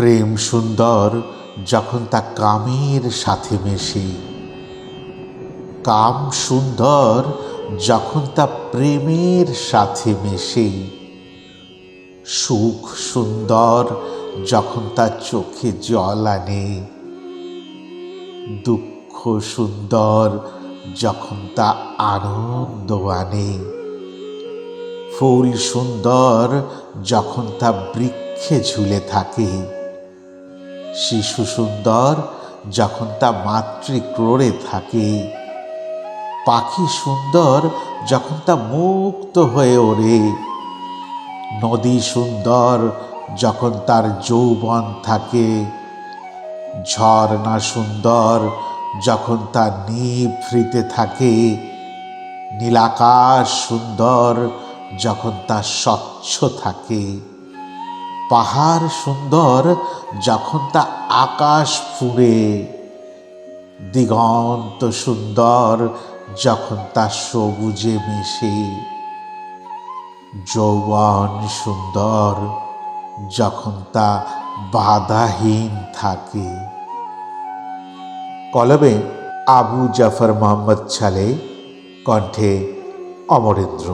প্রেম সুন্দর যখন তা কামের সাথে মেশে, কাম সুন্দর যখন তা প্রেমের সাথে মেশে, সুখ সুন্দর যখন তা চোখে জল আনে, দুঃখ সুন্দর যখন তা আনন্দ আনে, ফুল সুন্দর যখন তা বৃক্ষে ঝুলে থাকে, শিশু সুন্দর যখন তা মাতৃক্রোড়ে থাকে, পাখি সুন্দর যখন তা মুক্ত হয়ে ওড়ে, নদী সুন্দর যখন তার যৌবন থাকে, ঝর্ণা সুন্দর যখন তা নিভৃতে থাকে, নীলাকাশ সুন্দর যখন তা স্বচ্ছ থাকে, পাহাড় সুন্দর যখন তা আকাশ ফুঁড়ে, দিগন্ত সুন্দর যখন তা সবুজে মেশে, যৌবন সুন্দর যখন তা বাধাহীন থাকে। কলমে আবু জাফর মোহাম্মদ ছালে, কণ্ঠে অমরেন্দ্র।